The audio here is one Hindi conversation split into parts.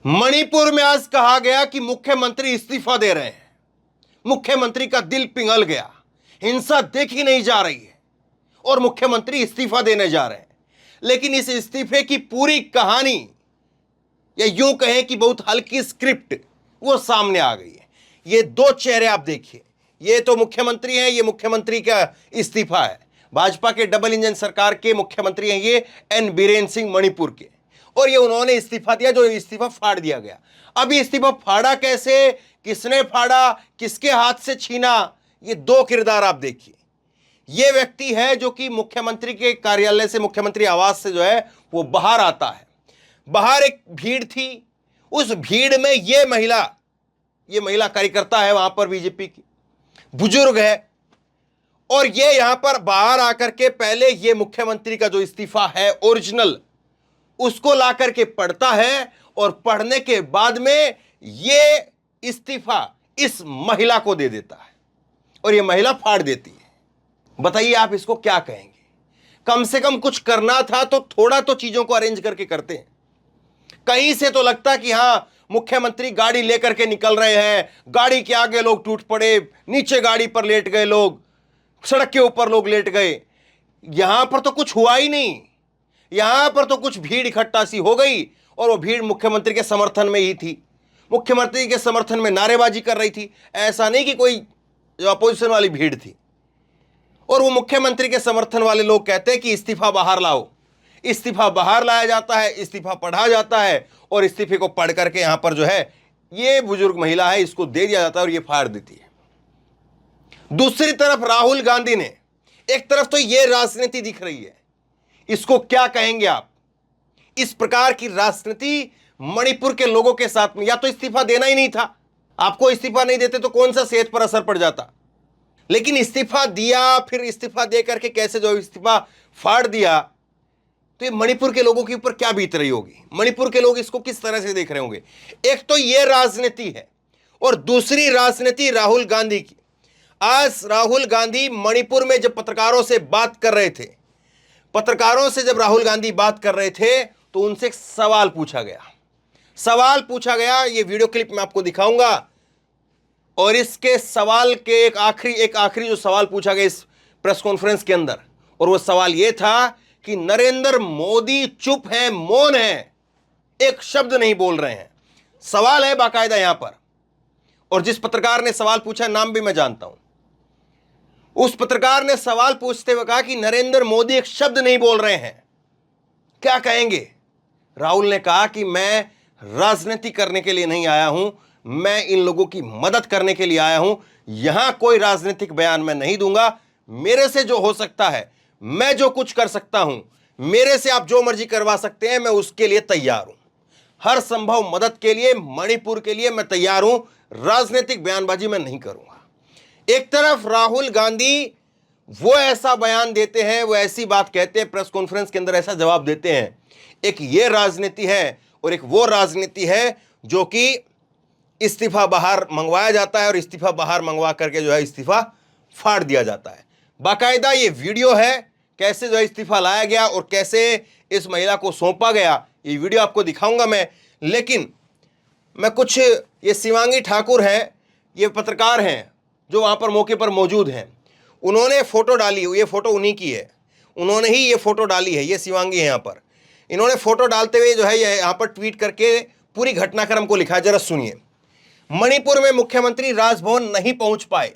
मणिपुर में आज कहा गया कि मुख्यमंत्री इस्तीफा दे रहे हैं। मुख्यमंत्री का दिल पिघल गया, हिंसा देखी नहीं जा रही है और मुख्यमंत्री इस्तीफा देने जा रहे हैं। लेकिन इस इस्तीफे की पूरी कहानी, या यूं कहें कि बहुत हल्की स्क्रिप्ट, वो सामने आ गई है। ये दो चेहरे आप देखिए, ये तो मुख्यमंत्री हैं, ये मुख्यमंत्री का इस्तीफा है। भाजपा के डबल इंजन सरकार के मुख्यमंत्री हैं ये एन बीरेन सिंह मणिपुर के, और ये उन्होंने इस्तीफा दिया, जो इस्तीफा फाड़ दिया गया। अभी इस्तीफा फाड़ा कैसे, किसने फाड़ा, किसके हाथ से छीना, ये दो किरदार आप देखिए। ये व्यक्ति है जो कि मुख्यमंत्री के कार्यालय से, मुख्यमंत्री आवास से जो है वो बाहर आता है। बाहर एक भीड़ थी, उस भीड़ में ये महिला कार्यकर्ता है वहां पर बीजेपी की, बुजुर्ग है, और ये यहां पर बाहर आकर के पहले ये मुख्यमंत्री का जो इस्तीफा है ओरिजिनल, उसको ला करके पढ़ता है, और पढ़ने के बाद में ये इस्तीफा इस महिला को दे देता है और ये महिला फाड़ देती है। बताइए आप इसको क्या कहेंगे? कम से कम कुछ करना था तो थोड़ा तो चीजों को अरेंज करके करते हैं। कहीं से तो लगता कि हां, मुख्यमंत्री गाड़ी लेकर के निकल रहे हैं, गाड़ी के आगे लोग टूट पड़े, नीचे गाड़ी पर लेट गए लोग, सड़क के ऊपर लोग लेट गए। यहां पर तो कुछ हुआ ही नहीं। यहां पर तो कुछ भीड़ इकट्ठा सी हो गई, और वो भीड़ मुख्यमंत्री के समर्थन में ही थी, मुख्यमंत्री के समर्थन में नारेबाजी कर रही थी। ऐसा नहीं कि कोई अपोजिशन वाली भीड़ थी। और वो मुख्यमंत्री के समर्थन वाले लोग कहते हैं कि इस्तीफा बाहर लाओ। इस्तीफा बाहर लाया जाता है, इस्तीफा पढ़ा जाता है, और इस्तीफे को पढ़ करके यहां पर जो है ये बुजुर्ग महिला है, इसको दे दिया जाता है और ये फाड़ देती है। दूसरी तरफ राहुल गांधी ने, एक तरफ तो ये राजनीति दिख रही है, इसको क्या कहेंगे आप? इस प्रकार की राजनीति मणिपुर के लोगों के साथ में, या तो इस्तीफा देना ही नहीं था, आपको इस्तीफा नहीं देते तो कौन सा सेहत पर असर पड़ जाता। लेकिन इस्तीफा दिया, फिर इस्तीफा दे करके कैसे जो इस्तीफा फाड़ दिया, तो ये मणिपुर के लोगों के ऊपर क्या बीत रही होगी? मणिपुर के लोग इसको किस तरह से देख रहे होंगे? एक तो ये राजनीति है, और दूसरी राजनीति राहुल गांधी की। आज राहुल गांधी मणिपुर में जब पत्रकारों से बात कर रहे थे, पत्रकारों से जब राहुल गांधी बात कर रहे थे, तो उनसे एक सवाल पूछा गया। ये वीडियो क्लिप मैं आपको दिखाऊंगा, और इसके सवाल के एक आखिरी जो सवाल पूछा गया इस प्रेस कॉन्फ्रेंस के अंदर, और वो सवाल ये था कि नरेंद्र मोदी चुप हैं, मौन हैं, एक शब्द नहीं बोल रहे हैं। सवाल है बाकायदा यहां पर, और जिस पत्रकार ने सवाल पूछा, नाम भी मैं जानता हूं, उस पत्रकार ने सवाल पूछते हुए कहा कि नरेंद्र मोदी एक शब्द नहीं बोल रहे हैं, क्या कहेंगे? राहुल ने कहा कि मैं राजनीति करने के लिए नहीं आया हूं, मैं इन लोगों की मदद करने के लिए आया हूं। यहां कोई राजनीतिक बयान मैं नहीं दूंगा। मेरे से जो हो सकता है, मैं जो कुछ कर सकता हूं, मेरे से आप जो मर्जी करवा सकते हैं, मैं उसके लिए तैयार हूं। हर संभव मदद के लिए, मणिपुर के लिए मैं तैयार हूं। राजनीतिक बयानबाजी मैं नहीं करूंगा। एक तरफ राहुल गांधी वो ऐसा बयान देते हैं, वो ऐसी बात कहते हैं, प्रेस कॉन्फ्रेंस के अंदर ऐसा जवाब देते हैं। एक ये राजनीति है, और एक वो राजनीति है जो कि इस्तीफा बाहर मंगवाया जाता है, और इस्तीफा बाहर मंगवा करके जो है इस्तीफा फाड़ दिया जाता है। बाकायदा ये वीडियो है, कैसे जो है इस्तीफा लाया गया और कैसे इस महिला को सौंपा गया, ये वीडियो आपको दिखाऊंगा मैं। लेकिन मैं कुछ, ये शिवांगी ठाकुर हैं, ये पत्रकार हैं जो वहाँ पर मौके पर मौजूद हैं, उन्होंने फ़ोटो डाली, ये फ़ोटो उन्हीं की है, उन्होंने ही ये फ़ोटो डाली है, ये शिवांगी है यहाँ पर। इन्होंने फ़ोटो डालते हुए जो है ये यहाँ पर ट्वीट करके पूरी घटनाक्रम को लिखा, जरा सुनिए। मणिपुर में मुख्यमंत्री राजभवन नहीं पहुंच पाए,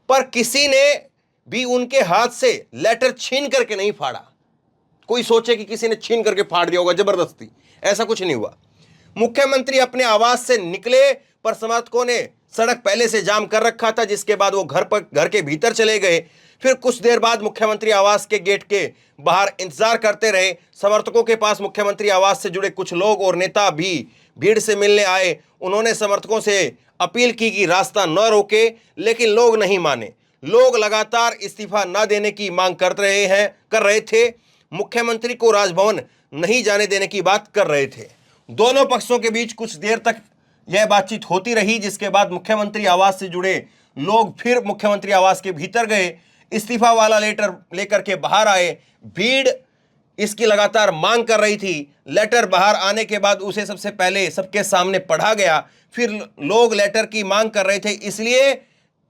पर किसी ने भी उनके हाथ से लेटर छीन करके नहीं फाड़ा। कोई सोचे कि किसी ने छीन करके फाड़ दिया होगा जबरदस्ती, ऐसा कुछ नहीं हुआ। मुख्यमंत्री अपने आवास से निकले, पर समर्थकों ने सड़क पहले से जाम कर रखा था, जिसके बाद वो घर के भीतर चले गए। फिर कुछ देर बाद मुख्यमंत्री आवास के गेट के बाहर इंतजार करते रहे। समर्थकों के पास मुख्यमंत्री आवास से जुड़े कुछ लोग और नेता भी भीड़ से मिलने आए। उन्होंने समर्थकों से अपील की कि रास्ता न रोके, लेकिन लोग नहीं माने। लोग लगातार इस्तीफा न देने की मांग कर रहे थे। मुख्यमंत्री को राजभवन नहीं जाने देने की बात कर रहे थे। दोनों पक्षों के बीच कुछ देर तक यह बातचीत होती रही, जिसके बाद मुख्यमंत्री आवास से जुड़े लोग फिर मुख्यमंत्री आवास के भीतर गए, इस्तीफा वाला लेटर लेकर के बाहर आए। भीड़ इसकी लगातार मांग कर रही थी। लेटर बाहर आने के बाद उसे सबसे पहले सबके सामने पढ़ा गया, फिर लोग लेटर की मांग कर रहे थे, इसलिए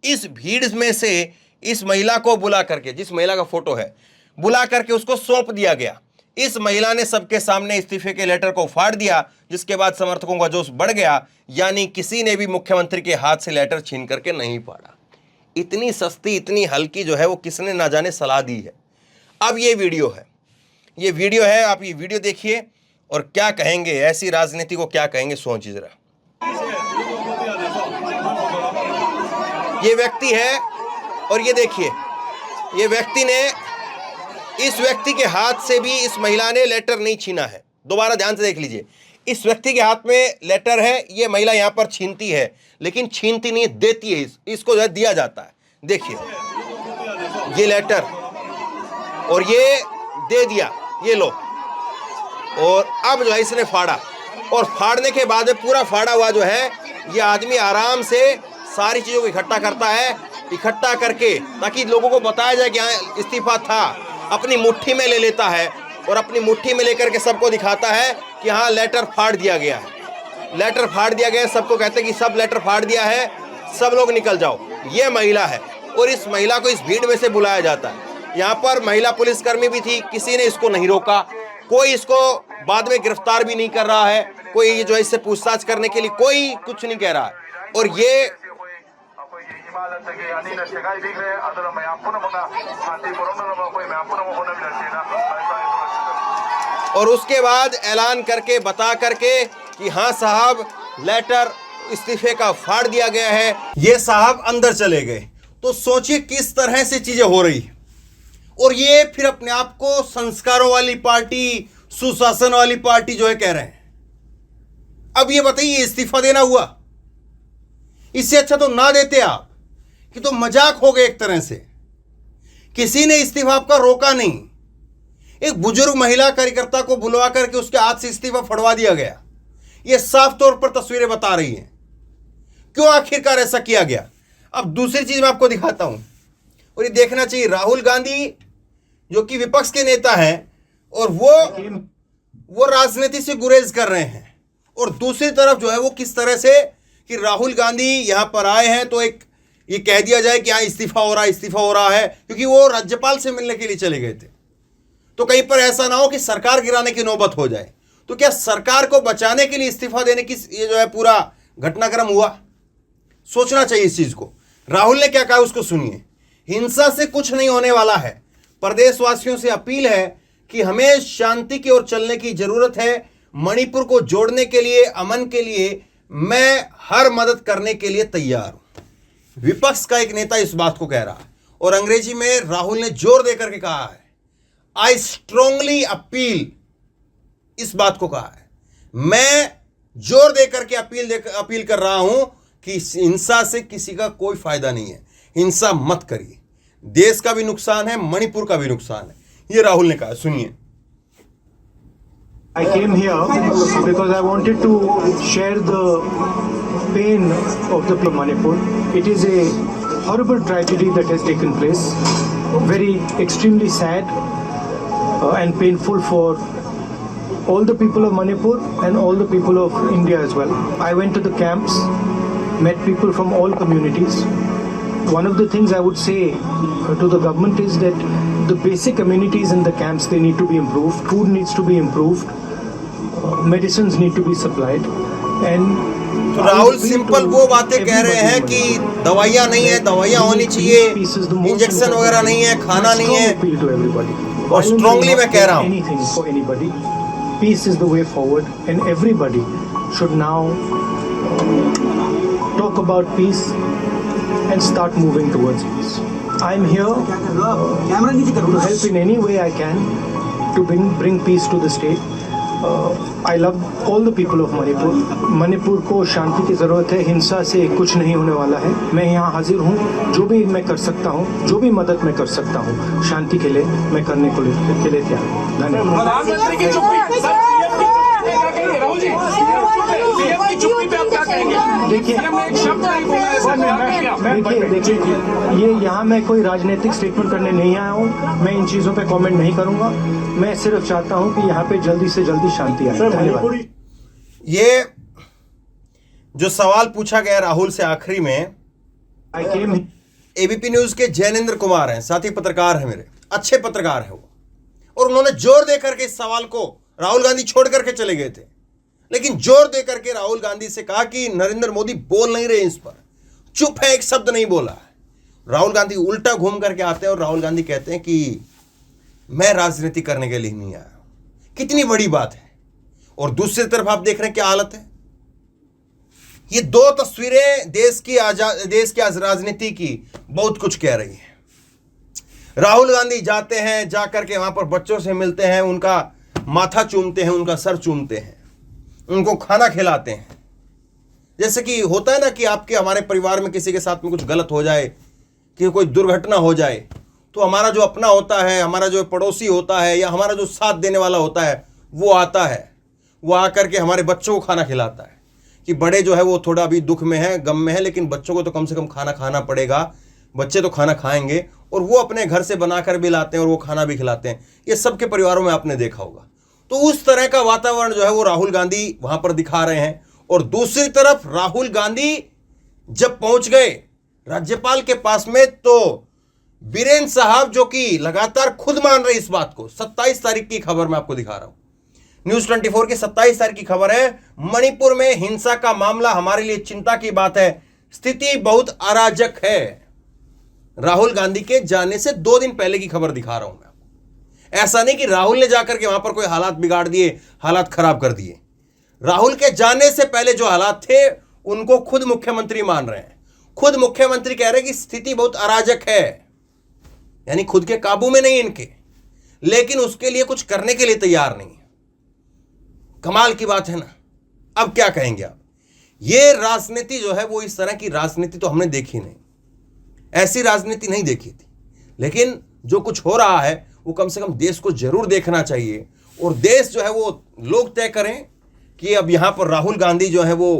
इस भीड़ में से इस महिला को बुला करके, जिस महिला का फोटो है, बुला करके उसको सौंप दिया गया। इस महिला ने सबके सामने इस्तीफे के लेटर को फाड़ दिया, जिसके बाद समर्थकों का जोश बढ़ गया। यानी किसी ने भी मुख्यमंत्री के हाथ से लेटर छीन करके नहीं फाड़ा। इतनी सस्ती, इतनी हल्की जो है वो किसने ना जाने सलाह दी है। अब ये वीडियो है, आप ये वीडियो देखिए और क्या कहेंगे, ऐसी राजनीति को क्या कहेंगे, सोचिए जरा। ये व्यक्ति है और ये देखिए, ये व्यक्ति ने, इस व्यक्ति के हाथ से भी इस महिला ने लेटर नहीं छीना है। दोबारा ध्यान से देख लीजिए, इस व्यक्ति के हाथ में लेटर है, ये महिला यहां पर छीनती है, लेकिन छीनती नहीं, देती है, इसको जो है दिया जाता है। देखिए ये लेटर, और ये दे दिया, ये लो, और अब जो है इसने फाड़ा, और फाड़ने के बाद में पूरा फाड़ा हुआ जो है ये आदमी आराम से सारी चीज़ों को इकट्ठा करता है, इकट्ठा करके ताकि लोगों को बताया जाए कि हाँ इस्तीफा था, अपनी मुट्ठी में ले लेता है और अपनी मुट्ठी में लेकर के सबको दिखाता है कि हाँ लेटर फाड़ दिया गया है, लेटर फाड़ दिया गया है। सबको कहते हैं कि सब लेटर फाड़ दिया है, सब लोग निकल जाओ। ये महिला है और इस महिला को इस भीड़ में से बुलाया जाता है। यहाँ पर महिला पुलिसकर्मी भी थी, किसी ने इसको नहीं रोका, कोई इसको बाद में गिरफ्तार भी नहीं कर रहा है, कोई जो है इससे पूछताछ करने के लिए कोई कुछ नहीं कह रहा है। और ये और उसके बाद ऐलान करके बता करके कि हाँ साहब लेटर इस्तीफे का फाड़ दिया गया है, ये साहब अंदर चले गए। तो सोचिए किस तरह से चीजें हो रही, और ये फिर अपने आप को संस्कारों वाली पार्टी, सुशासन वाली पार्टी जो है कह रहे हैं। अब ये बताइए इस्तीफा देना हुआ, इससे अच्छा तो ना देते आप, कि तो मजाक हो गए एक तरह से। किसी ने इस्तीफा आपका रोका नहीं, एक बुजुर्ग महिला कार्यकर्ता को बुलवा करके उसके हाथ से इस्तीफा फड़वा दिया गया। ये साफ तौर पर तस्वीरें बता रही हैं क्यों आखिरकार ऐसा किया गया। अब दूसरी चीज मैं आपको दिखाता हूं, और ये देखना चाहिए, राहुल गांधी जो कि विपक्ष के नेता हैं और वो राजनीति से गुरेज कर रहे हैं, और दूसरी तरफ जो है वो किस तरह से कि राहुल गांधी यहां पर आए हैं तो एक ये कह दिया जाए कि हाँ इस्तीफा हो रहा है, क्योंकि वो राज्यपाल से मिलने के लिए चले गए थे। तो कहीं पर ऐसा ना हो कि सरकार गिराने की नौबत हो जाए। तो क्या सरकार को बचाने के लिए इस्तीफा देने की ये जो है पूरा घटनाक्रम हुआ? सोचना चाहिए इस चीज को। राहुल ने क्या कहा उसको सुनिए। हिंसा से कुछ नहीं होने वाला है, प्रदेशवासियों से अपील है कि हमें शांति की ओर चलने की जरूरत है। मणिपुर को जोड़ने के लिए, अमन के लिए मैं हर मदद करने के लिए तैयार हूं। विपक्ष का एक नेता इस बात को कह रहा है, और अंग्रेजी में राहुल ने जोर देकर के कहा है, आई स्ट्रांगली अपील, इस बात को कहा है। मैं जोर देकर के अपील कर रहा हूं कि हिंसा से किसी का कोई फायदा नहीं है, हिंसा मत करिए। देश का भी नुकसान है, मणिपुर का भी नुकसान है, ये राहुल ने कहा। सुनिए। I came here because I wanted to share the pain of the people of Manipur. It is a horrible tragedy that has taken place, very extremely sad and painful for all the people of Manipur and all the people of India as well. I went to the camps, met people from all communities. One of the things I would say to the government is that the basic amenities in the camps, they need to be improved. Food needs to be improved. Medicines need to be supplied. And तो राहुल सिंपल वो बातें कह रहे हैं कि दवाइयाँ नहीं है, दवाइयाँ होनी चाहिए, इंजेक्शन वगैरह नहीं है, खाना नहीं है, और स्ट्रांगली मैं कह रहा हूँ anything for anybody. Peace is the way forward, and everybody should now talk about peace and start moving towards peace. I'm here to help in any way I can to bring peace to the state. I love all the people of Manipur. Manipur को शांति की ज़रूरत है, हिंसा से कुछ नहीं होने वाला है। मैं यहाँ हाजिर हूँ, जो भी मैं कर सकता हूँ, जो भी मदद मैं कर सकता हूँ शांति के लिए, मैं करने के लिए तैयार हूँ। धन्यवाद। प्रधानमंत्री की चुप्पी, सर, पीएम की चुप्पी पे आप क्या कहेंगे? राहुल जी, पीएम की चुप्पी पे आप क्या कहेंगे? देखिए ये यहाँ मैं कोई राजनीतिक स्टेटमेंट करने नहीं आया हूँ, मैं इन चीज़ों पे कमेंट नहीं करूँगा। मैं सिर्फ चाहता हूँ कि यहाँ पे जल्दी से जल्दी शांति आए। धन्यवाद। ये जो सवाल पूछा गया राहुल से आखिरी में, एबीपी न्यूज के जैनेंद्र कुमार हैं, साथी पत्रकार हैं, मेरे अच्छे पत्रकार हैं वो, और उन्होंने जोर देकर के इस सवाल को राहुल गांधी छोड़ करके चले गए थे, लेकिन जोर देकर के राहुल गांधी से कहा कि नरेंद्र मोदी बोल नहीं रहे इस पर, चुप है, एक शब्द नहीं बोला है। राहुल गांधी उल्टा घूम करके आते हैं और राहुल गांधी कहते हैं कि मैं राजनीति करने के लिए नहीं आया। कितनी बड़ी बात है। और दूसरी तरफ आप देख रहे हैं क्या हालत है। ये दो तस्वीरें देश की राजनीति की बहुत कुछ कह रही हैं। राहुल गांधी जाते हैं, जाकर के वहां पर बच्चों से मिलते हैं, उनका माथा चूमते हैं, उनका सर चूमते हैं, उनको खाना खिलाते हैं। जैसे कि होता है ना कि आपके हमारे परिवार में किसी के साथ में कुछ गलत हो जाए, कि कोई दुर्घटना हो जाए, तो हमारा जो अपना होता है, हमारा जो पड़ोसी होता है, या हमारा जो साथ देने वाला होता है, वो आता है, वो आकर के हमारे बच्चों को खाना खिलाता है। कि बड़े जो है वो थोड़ा अभी दुख में है, गम में है, लेकिन बच्चों को तो कम से कम खाना खाना पड़ेगा, बच्चे तो खाना खाएंगे, और वो अपने घर से बनाकर भी लाते हैं और वो खाना भी खिलाते हैं। ये सबके परिवारों में आपने देखा होगा। तो उस तरह का वातावरण जो है वो राहुल गांधी वहां पर दिखा रहे हैं। और दूसरी तरफ राहुल गांधी जब पहुंच गए राज्यपाल के पास में, तो बीरेन साहब जो कि लगातार खुद मान रहे इस बात को, 27 तारीख की खबर मैं आपको दिखा रहा हूं, न्यूज 24 की 27 तारीख की खबर है। मणिपुर में हिंसा का मामला हमारे लिए चिंता की बात है, स्थिति बहुत अराजक है। राहुल गांधी के जाने से 2 दिन पहले की खबर दिखा रहा हूं मैं आपको। ऐसा नहीं कि राहुल ने जाकर के वहां पर कोई हालात बिगाड़ दिए, हालात खराब कर दिए। राहुल के जाने से पहले जो हालात थे उनको खुद मुख्यमंत्री मान रहे हैं। खुद मुख्यमंत्री कह रहे हैं कि स्थिति बहुत अराजक है, यानी खुद के काबू में नहीं इनके, लेकिन उसके लिए कुछ करने के लिए तैयार नहीं है। कमाल की बात है ना। अब क्या कहेंगे आप। ये राजनीति जो है वो इस तरह की राजनीति तो हमने देखी नहीं, ऐसी राजनीति नहीं देखी थी। लेकिन जो कुछ हो रहा है वो कम से कम देश को जरूर देखना चाहिए, और देश जो है वो लोग तय करें कि अब यहां पर राहुल गांधी जो है वो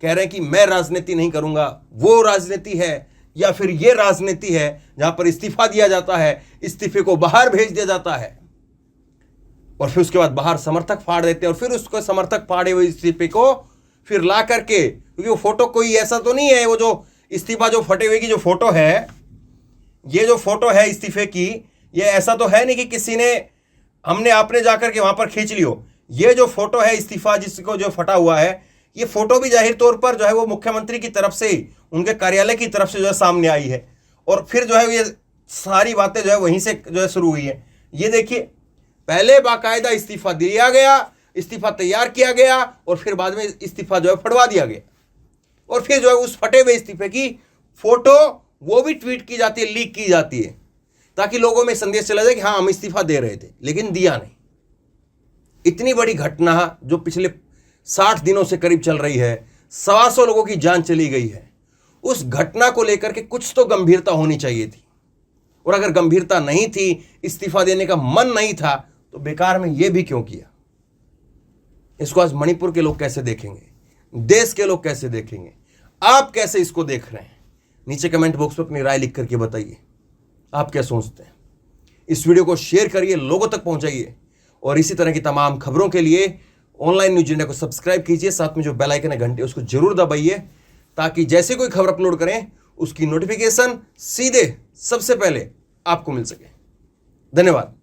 कह रहे हैं कि मैं राजनीति नहीं करूंगा, वो राजनीति है, या फिर ये राजनीति है जहां पर इस्तीफा दिया जाता है, इस्तीफे को बाहर भेज दिया जाता है, और फिर उसके बाद बाहर समर्थक फाड़ देते हैं, और फिर उसको समर्थक फाड़े हुए इस्तीफे को फिर ला करके, क्योंकि वो फोटो कोई ऐसा तो नहीं है, वो जो इस्तीफा जो फटे हुए की जो फोटो है, ये जो फोटो है इस्तीफे की, ये ऐसा तो है नहीं कि किसी ने हमने आपने जाकर के वहां पर खींच लियो। ये जो फोटो है इस्तीफा जिसको जो फटा हुआ है, ये फोटो भी जाहिर तौर पर जो है वो मुख्यमंत्री की तरफ से, उनके कार्यालय की तरफ से जो है सामने आई है, और फिर जो है ये सारी बातें जो है वहीं से जो है शुरू हुई है। ये देखिए, पहले बाकायदा इस्तीफा दिया गया, इस्तीफा तैयार किया गया, और फिर बाद में इस्तीफा जो है फटवा दिया गया, और फिर जो है उस फटे हुए इस्तीफे की फोटो वो भी ट्वीट की जाती है, लीक की जाती है, ताकि लोगों में संदेश चला जाए कि हाँ हम इस्तीफा दे रहे थे, लेकिन दिया नहीं। इतनी बड़ी घटना जो पिछले 60 दिनों से करीब चल रही है, 125 लोगों की जान चली गई है, उस घटना को लेकर के कुछ तो गंभीरता होनी चाहिए थी। और अगर गंभीरता नहीं थी, इस्तीफा देने का मन नहीं था, तो बेकार में यह भी क्यों किया। इसको आज मणिपुर के लोग कैसे देखेंगे, देश के लोग कैसे देखेंगे, आप कैसे इसको देख रहे हैं? नीचे कमेंट बॉक्स में अपनी राय लिख करके बताइए, आप क्या सोचते हैं। इस वीडियो को शेयर करिए, लोगों तक पहुंचाइए, और इसी तरह की तमाम खबरों के लिए ऑनलाइन न्यूज इंडिया को सब्सक्राइब कीजिए, साथ में जो बेल आइकन है घंटे उसको जरूर दबाइए, ताकि जैसे कोई खबर अपलोड करें उसकी नोटिफिकेशन सीधे सबसे पहले आपको मिल सके। धन्यवाद।